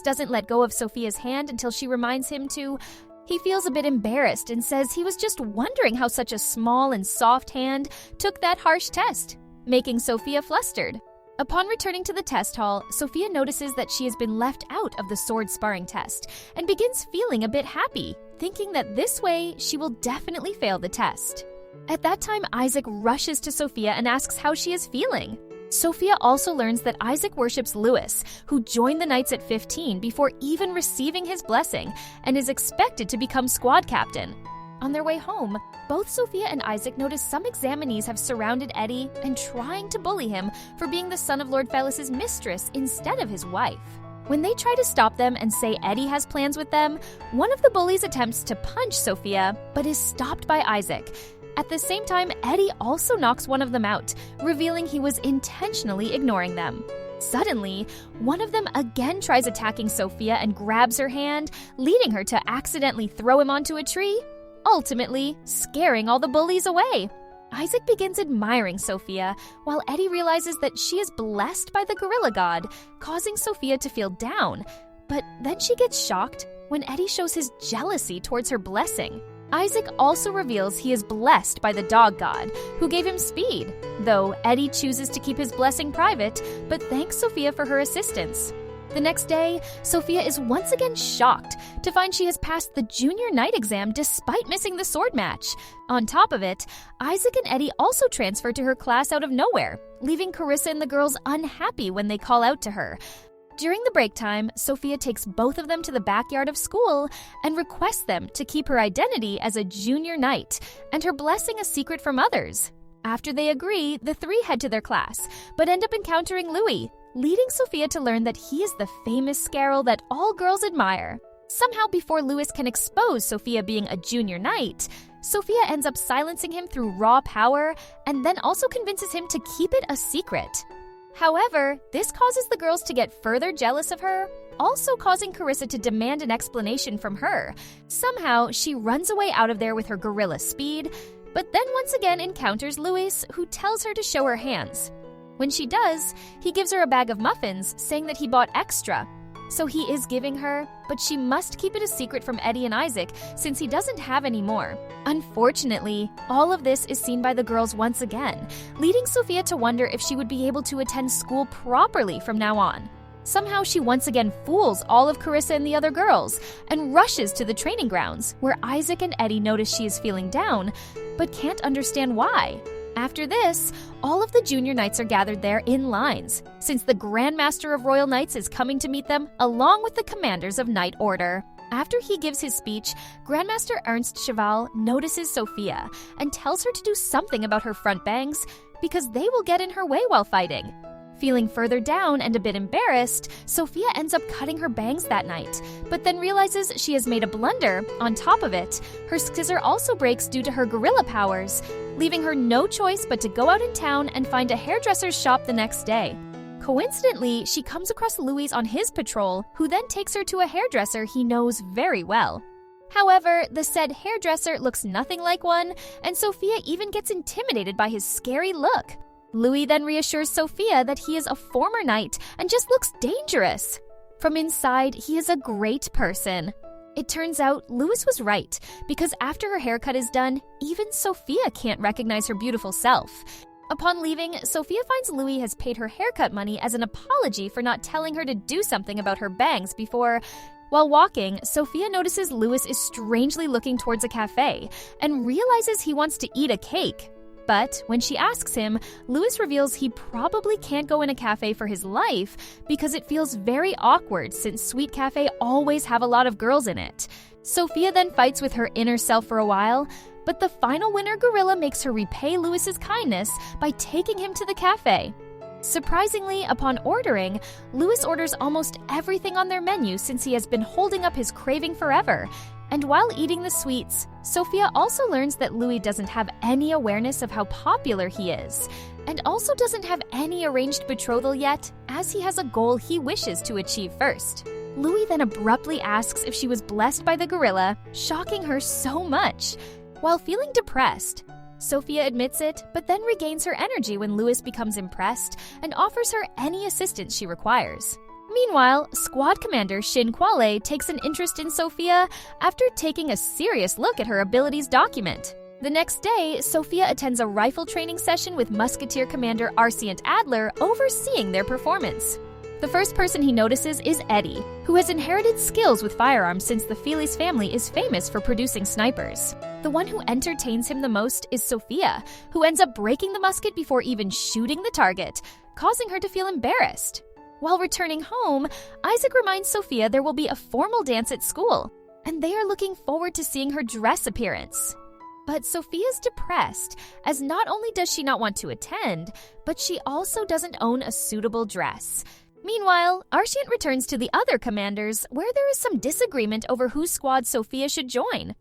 doesn't let go of Sophia's hand until she reminds him to. He feels a bit embarrassed and says he was just wondering how such a small and soft hand took that harsh test, making Sophia flustered. Upon returning to the test hall, Sophia notices that she has been left out of the sword sparring test and begins feeling a bit happy, thinking that this way she will definitely fail the test. At that time, Isaac rushes to Sophia and asks how she is feeling. Sophia also learns that Isaac worships Lewis, who joined the Knights at 15 before even receiving his blessing and is expected to become squad captain. On their way home, both Sophia and Isaac notice some examinees have surrounded Eddie and trying to bully him for being the son of Lord Felis's mistress instead of his wife. When they try to stop them and say Eddie has plans with them, one of the bullies attempts to punch Sophia, but is stopped by Isaac. At the same time, Eddie also knocks one of them out, revealing he was intentionally ignoring them. Suddenly, one of them again tries attacking Sophia and grabs her hand, leading her to accidentally throw him onto a tree, ultimately scaring all the bullies away. Isaac begins admiring Sophia, while Eddie realizes that she is blessed by the gorilla god, causing Sophia to feel down. But then she gets shocked when Eddie shows his jealousy towards her blessing. Isaac also reveals he is blessed by the dog god, who gave him speed, though Eddie chooses to keep his blessing private, but thanks Sophia for her assistance. The next day, Sophia is once again shocked to find she has passed the junior knight exam despite missing the sword match. On top of it, Isaac and Eddie also transfer to her class out of nowhere, leaving Carissa and the girls unhappy when they call out to her. During the break time, Sophia takes both of them to the backyard of school and requests them to keep her identity as a junior knight and her blessing a secret from others. After they agree, the three head to their class, but end up encountering Louis, leading Sophia to learn that he is the famous Scarrel that all girls admire. Somehow, before Louis can expose Sophia being a junior knight, Sophia ends up silencing him through raw power and then also convinces him to keep it a secret. However, this causes the girls to get further jealous of her, also causing Carissa to demand an explanation from her. Somehow, she runs away out of there with her gorilla speed, but then once again encounters Louis, who tells her to show her hands. When she does, he gives her a bag of muffins, saying that he bought extra. So he is giving her, but she must keep it a secret from Eddie and Isaac since he doesn't have any more. Unfortunately, all of this is seen by the girls once again, leading Sophia to wonder if she would be able to attend school properly from now on. Somehow she once again fools all of Carissa and the other girls and rushes to the training grounds, where Isaac and Eddie notice she is feeling down, but can't understand why. After this, all of the junior knights are gathered there in lines, since the Grand Master of Royal Knights is coming to meet them along with the commanders of Knight Order. After he gives his speech, Grandmaster Ernst Cheval notices Sophia and tells her to do something about her front bangs because they will get in her way while fighting. Feeling further down and a bit embarrassed, Sophia ends up cutting her bangs that night, but then realizes she has made a blunder. On top of it, her scissor also breaks due to her gorilla powers, leaving her no choice but to go out in town and find a hairdresser's shop the next day. Coincidentally, she comes across Louis on his patrol, who then takes her to a hairdresser he knows very well. However, the said hairdresser looks nothing like one, and Sophia even gets intimidated by his scary look. Louis then reassures Sophia that he is a former knight and just looks dangerous. From inside, he is a great person. It turns out Louis was right, because after her haircut is done, even Sophia can't recognize her beautiful self. Upon leaving, Sophia finds Louis has paid her haircut money as an apology for not telling her to do something about her bangs before. While walking, Sophia notices Louis is strangely looking towards a cafe and realizes he wants to eat a cake. But when she asks him, Louis reveals he probably can't go in a cafe for his life because it feels very awkward since Sweet Cafe always have a lot of girls in it. Sophia then fights with her inner self for a while, but the final winner gorilla makes her repay Louis's kindness by taking him to the cafe. Surprisingly, upon ordering, Louis orders almost everything on their menu since he has been holding up his craving forever. And while eating the sweets, Sophia also learns that Louis doesn't have any awareness of how popular he is, and also doesn't have any arranged betrothal yet, as he has a goal he wishes to achieve first. Louis then abruptly asks if she was blessed by the gorilla, shocking her so much. While feeling depressed, Sophia admits it, but then regains her energy when Louis becomes impressed and offers her any assistance she requires. Meanwhile, Squad Commander Shin Kwale takes an interest in Sophia after taking a serious look at her abilities document. The next day, Sophia attends a rifle training session with Musketeer Commander Arcient Adler, overseeing their performance. The first person he notices is Eddie, who has inherited skills with firearms since the Felis family is famous for producing snipers. The one who entertains him the most is Sophia, who ends up breaking the musket before even shooting the target, causing her to feel embarrassed. While returning home, Isaac reminds Sophia there will be a formal dance at school, and they are looking forward to seeing her dress appearance. But Sophia's depressed, as not only does she not want to attend, but she also doesn't own a suitable dress. Meanwhile, Arcient returns to the other commanders, where there is some disagreement over whose squad Sophia should join.